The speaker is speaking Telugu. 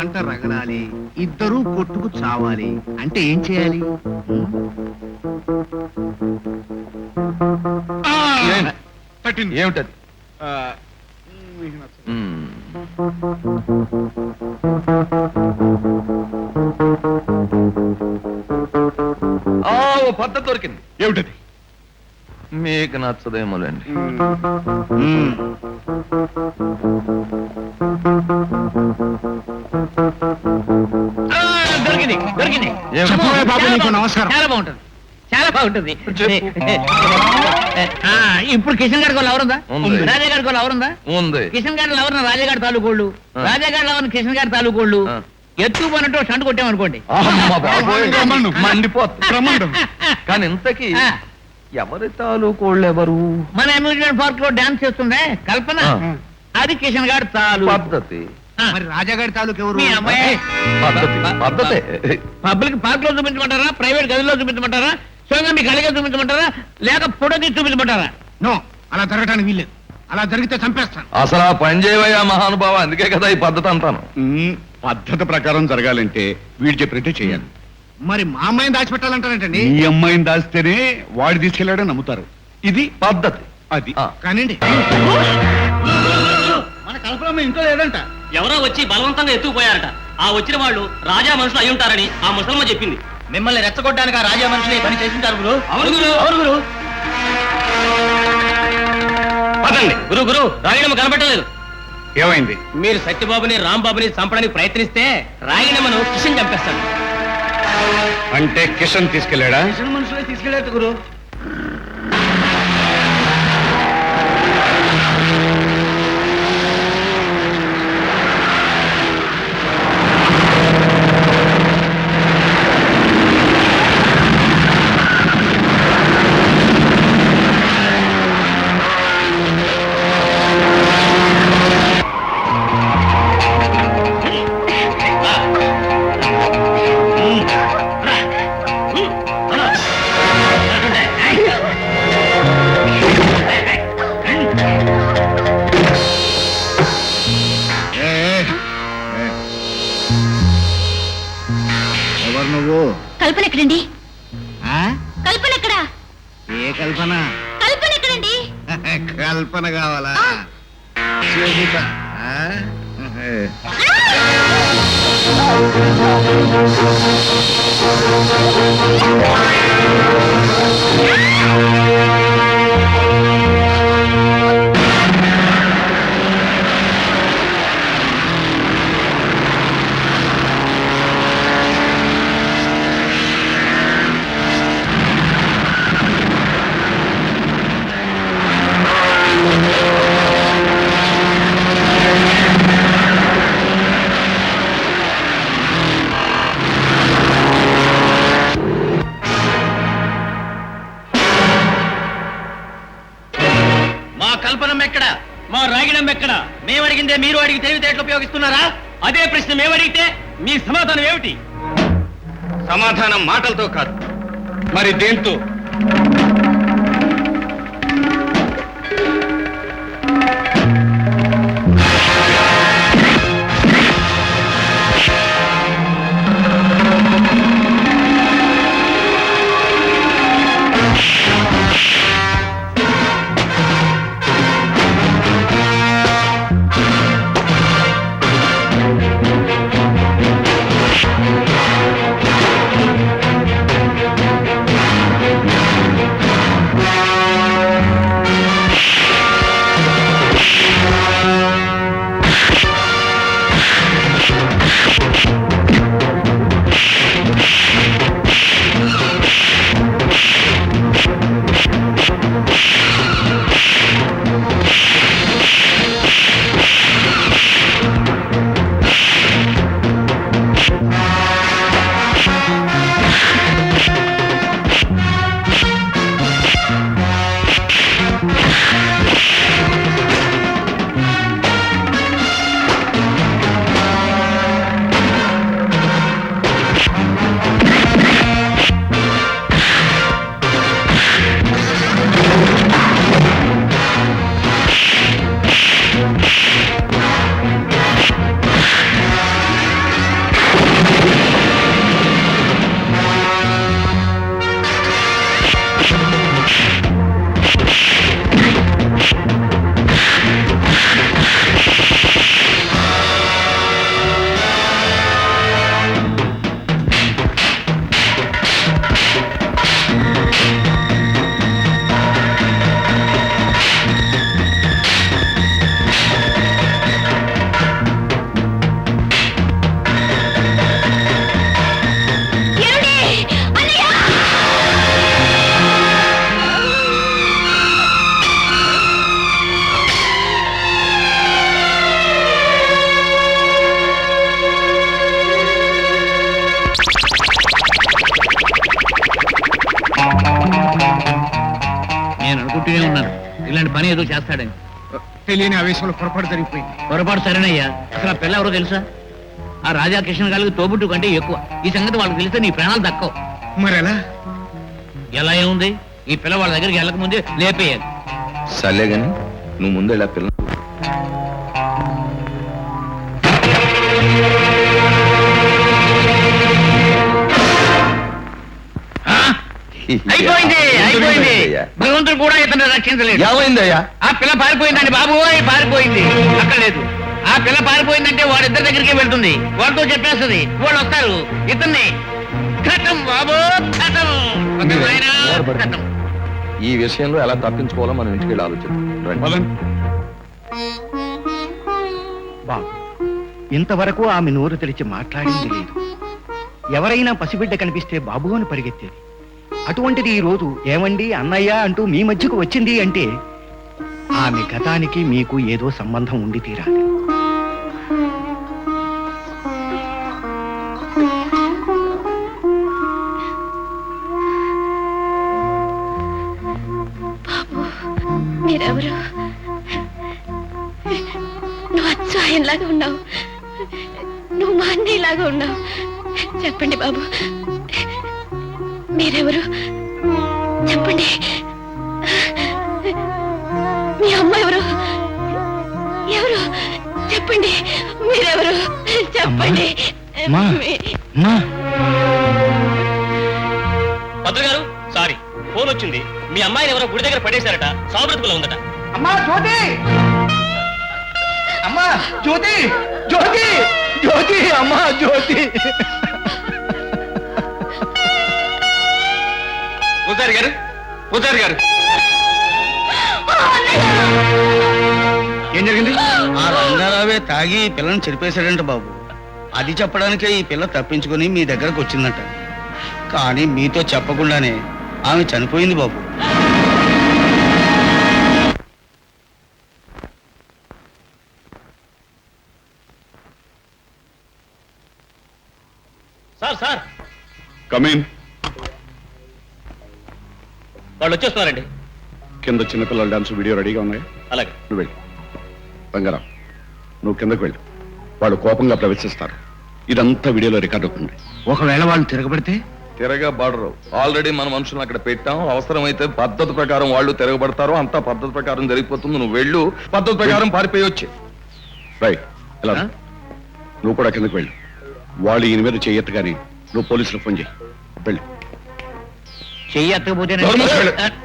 పంట రగలాలి, ఇద్దరూ కొట్టుకు చావాలి అంటే ఏం చేయాలి? ఏమిటది? పద్ధతి దొరికింది. ఏమిటది? మీకు నచ్చదేమోలేండి. నమస్కారం. చాలా బాగుంటుంది, చాలా బాగుంటుంది. ఇప్పుడు కిషన్ గారి వాళ్ళు ఎవరుందా? రాజా గారి వాళ్ళు ఎవరుందా? కిషన్ గారి ఎవరన్నా రాజా గారి తాలూకోళ్ళు, రాజా గారి ఎవరన్నా కిషన్ గారి తాలూకోళ్ళు ఎత్తుకుపోయినట్టు షంటు కొట్టామనుకోండి మండిపోతుంది. కానీ ఇంతకీ ఎవరి తాలూకోళ్ళు ఎవరు? మన అమ్యూజ్మెంట్ పార్క్ లో డాన్స్ చేస్తుండే కల్పన, అది కిషన్ గారి తాలూకు. పద్ధతి. మరి రాజాగారి తాలూకు ఎవరు? మీ అమ్మాయి. పద్ధతి. పబ్లిక్ పార్క్ లో చూపించమంటారా, ప్రైవేట్ గదిలో చూపించమంటారా, స్వయంగా మీ గదిగా చూపించమంటారా, లేక పొడని చూపించమంటారా? నో, అలా జరగటానికి వీల్లేదు. అలా జరిగితే చంపేస్తాను. అసలు ఆ పని చేయవయ్యా మహానుభావ, అందుకే కదా ఈ పద్ధతి అంటాను. పద్ధతి ప్రకారం జరగాలంటే వీడు చెప్పినట్టే చేయాలి. మరి మా అమ్మాయిని దాచిపెట్టాలంటారేంటండి? ఈ అమ్మాయిని దాస్తేనే వాడు తీసుకెళ్లాడని నమ్ముతారు. ఇది పద్ధతి. అది కానివ్వండి. మన కల్పన ఇంట్లో లేదంట. ఎవరో వచ్చి బలవంతంగా ఎత్తుకుపోయారట. ఆ వచ్చిన వాళ్ళు రాజా మనుషులు అయి ఉంటారని ఆ ముసలమ్మ చెప్పింది. మిమ్మల్ని రెచ్చగొట్టడానికి ఆ రాజా మనుషులు పని చేసింటారు గురు. అవును గురు, అవును గురు. పదండి గురు. గురు రాగిణమ్మ కనబట్టలేదు. ఏమైంది? మీరు సత్యబాబుని రాంబాబుని చంపడానికి ప్రయత్నిస్తే రాగిణమ్మను కిషన్ చంపేస్తాడు. అంటే కిషన్ తీసుకెళ్లాడా? కిషన్ మనుషులే తీసుకెళ్ళారు గురు. ఎవరు నువ్వు? కల్పన ఎక్కడండి? ఆ? కల్పన ఎక్కడా? ఏ కల్పన? కల్పన ఎక్కడండి? కల్పన కావాలా? చెబుతా. ఆ? మా కల్పనం ఎక్కడ? మా రాగిణం ఎక్కడ? మేము అడిగిందే మీరు అడిగి తెలివితేటలు ఉపయోగిస్తున్నారా? అదే ప్రశ్న మేము అడిగితే మీ సమాధానం ఏమిటి? సమాధానం మాటలతో కాదు, మరి దేంతో? అనుకుంటూనే ఉన్నాను ఇలాంటి పని ఏదో చేస్తాడని. తెలియని ఆవేశంలో పొరపాటు జరిగిపోయింది. పొరపాటు సరేనయ్యా. అసలు ఆ పిల్ల ఎవరో తెలుసా? ఆ రాజా కిషన్ గారికి తోబుట్టు కంటే ఎక్కువ. ఈ సంగతి వాళ్ళకి తెలిస్తే నీ ప్రాణాలు దక్కవు. మరి ఎలా? ఎలా ఏముంది, ఈ పిల్ల వాళ్ళ దగ్గరికి వెళ్ళక ముందే లేపేయాలి. సర్లే గాని నువ్వు ముందు ఇలా పిల్ల అయిపోయింది అయిపోయింది. భగవంతుడు కూడా ఇతను రక్షించలేదు. ఏమైందయ్యా? ఆ పిల్ల పారిపోయిందండి బాబు, పారిపోయింది. అక్కడ లేదు. ఆ పిల్ల పారిపోయిందంటే వాడిద్దరి దగ్గరికి వెళ్తుంది, వాళ్ళతో చెప్పేస్తుంది, వాళ్ళు వస్తారు. ఇతన్ని ఖతం బాబు, ఖతం. ఒక నాయనా, ఖతం. ఈ విషయంలో ఎలా తప్పించుకోవాలో మనం ఇంటికి వెళ్ళి ఆలోచిద్దాం. పదండి. బాబు, ఇంతవరకు ఆమె నోరు తెరిచి మాట్లాడింది లేదు. ఎవరైనా పసిబిడ్డ కనిపిస్తే బాబు అని పరిగెత్తేది. అటువంటిది ఈ రోజు ఏమండి అన్నయ్య అంటూ మీ మధ్యకు వచ్చింది అంటే ఆమె గతానికి మీకు ఏదో సంబంధం ఉండి తీరాలి. మీరెవరు? నువ్వు అచ్చాయంలాగా ఉన్నావు, నువ్వు మా అన్నయ్యలాగా ఉన్నావు. చెప్పండి బాబు, మీరెవరు? చెప్పండి. మీ అమ్మ ఎవరు? ఎవరు? చెప్పండి. మీరెవరు? చెప్పండి. భద్ర గారు, సారీ, ఫోన్ వచ్చింది. మీ అమ్మాయిని ఎవరో గుడి దగ్గర పడేశారట, సాబ్రతుకులో ఉందట. అమ్మా జ్యోతి! అమ్మా జ్యోతి! జ్యోతి! జ్యోతి! అమ్మా జ్యోతి! పూజారి గారు, పూజారి గారు, ఏం జరిగింది? ఆ రంగారావే తాగి ఈ పిల్లని చెరిపేశాడంట బాబు. అది చెప్పడానికే ఈ పిల్ల తప్పించుకుని మీ దగ్గరకు వచ్చిందట. కానీ మీతో చెప్పకుండానే ఆమె చనిపోయింది బాబు. Sir sir, come in. వాళ్ళు వచ్చేస్తున్నారండి. కింద చిన్నపిల్లల డాన్స్ వీడియో రెడీగా ఉన్నాయి. అలాగే. నువ్వు వెళ్ళు. రంగారావు, నువ్వు కిందకు వెళ్ళు. వాళ్ళు కోపంగా ప్రవేశిస్తారు. ఇదంతా వీడియోలో రికార్డ్ అవుతుంది. ఒకవేళ వాళ్ళు తిరగబడితే? తిరగబడరు. ఆల్రెడీ మన మనుషులను అక్కడ పెట్టాం. అవసరమైతే పద్ధతి ప్రకారం వాళ్ళు తిరగబడతారు. అంతా పద్ధతి ప్రకారం జరిగిపోతుంది. నువ్వు వెళ్ళు, పద్ధతి ప్రకారం పారిపోయొచ్చు. రైట్. ఎలా నువ్వు కూడా కిందకు వెళ్ళు. వాళ్ళు ఈయన మీద చెయ్యొద్దు, కానీ నువ్వు పోలీసులకు ఫోన్ చేయి. వెళ్ళు. చెయ్యి ఎత్తకపోతే గవర్నమెంట్